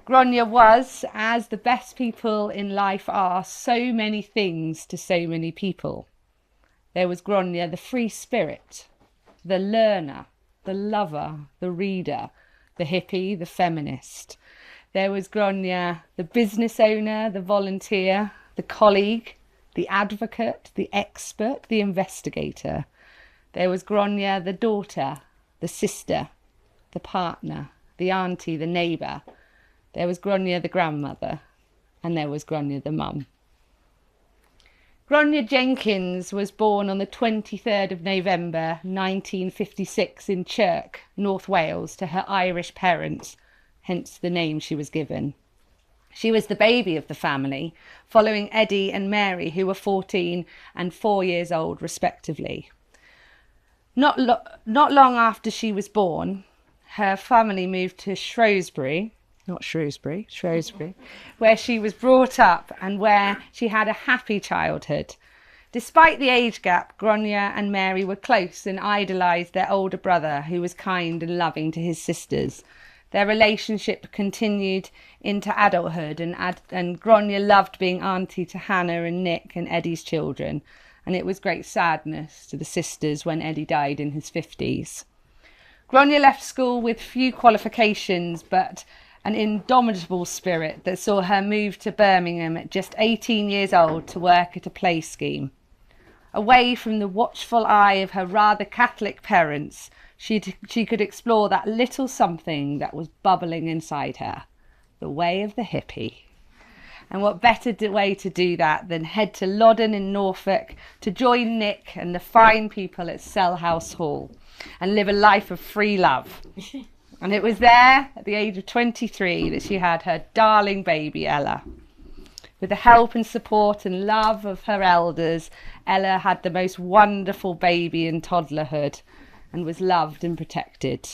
Grania was, as the best people in life are, so many things to so many people. There was Grania, the free spirit, the learner, the lover, the reader, the hippie, the feminist. There was Grania, the business owner, the volunteer, the colleague, the advocate, the expert, the investigator. There was Grania, the daughter, the sister, the partner, the auntie, the neighbour. There was Grania, the grandmother, and there was Grania, the mum. Grania Jenkins was born on the 23rd of November 1956 in Chirk, North Wales, to her Irish parents, hence the name she was given. She was the baby of the family, following Eddie and Mary, who were 14 and 4 years old, respectively. Not long after she was born, her family moved to Shrewsbury, where she was brought up and where she had a happy childhood. Despite the age gap, Grania and Mary were close and idolised their older brother, who was kind and loving to his sisters. Their relationship continued into adulthood, and Grania loved being auntie to Hannah and Nick and Eddie's children, and it was great sadness to the sisters when Eddie died in his 50s. Grania left school with few qualifications, but an indomitable spirit that saw her move to Birmingham at just 18 years old to work at a play scheme. Away from the watchful eye of her rather Catholic parents, she could explore that little something that was bubbling inside her, the way of the hippie. And what better way to do that than head to Loddon in Norfolk to join Nick and the fine people at Selhouse Hall and live a life of free love. And it was there, at the age of 23, that she had her darling baby, Ella. With the help and support and love of her elders, Ella had the most wonderful baby in toddlerhood and was loved and protected.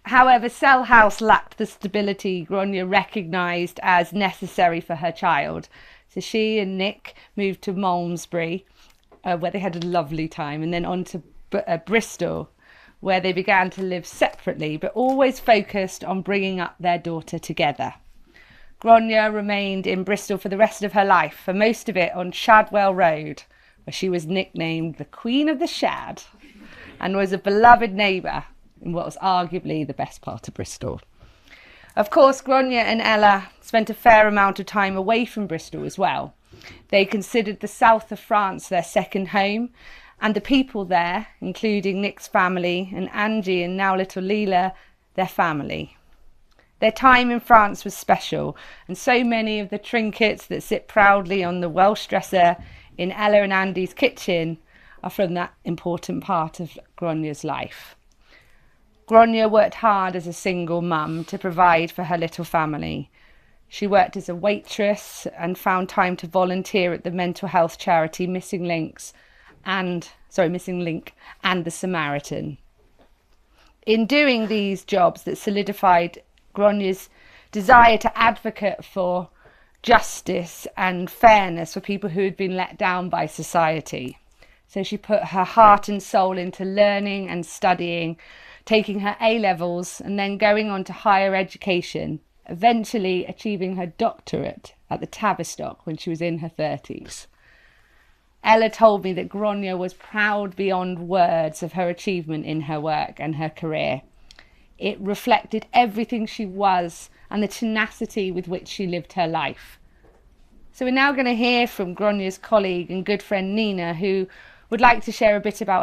However, Selhouse lacked the stability Grania recognised as necessary for her child. So she and Nick moved to Malmesbury, where they had a lovely time, and then on to Bristol, where they began to live separately, but always focused on bringing up their daughter together. Grania remained in Bristol for the rest of her life, for most of it on Shadwell Road, where she was nicknamed the Queen of the Shad, and was a beloved neighbour in what was arguably the best part of Bristol. Of course, Grania and Ella spent a fair amount of time away from Bristol as well. They considered the south of France their second home, and the people there, including Nick's family and Angie and now little Leela, their family. Their time in France was special, and so many of the trinkets that sit proudly on the Welsh dresser in Ella and Andy's kitchen are from that important part of Grania's life. Grania worked hard as a single mum to provide for her little family. She worked as a waitress and found time to volunteer at the mental health charity Missing Link and the Samaritan. In doing these jobs that solidified Grania's desire to advocate for justice and fairness for people who had been let down by society. So she put her heart and soul into learning and studying, taking her A-levels and then going on to higher education, eventually achieving her doctorate at the Tavistock when she was in her 30s. Ella told me that Grania was proud beyond words of her achievement in her work and her career. It reflected everything she was and the tenacity with which she lived her life. So we're now going to hear from Grania's colleague and good friend Nina, who would like to share a bit about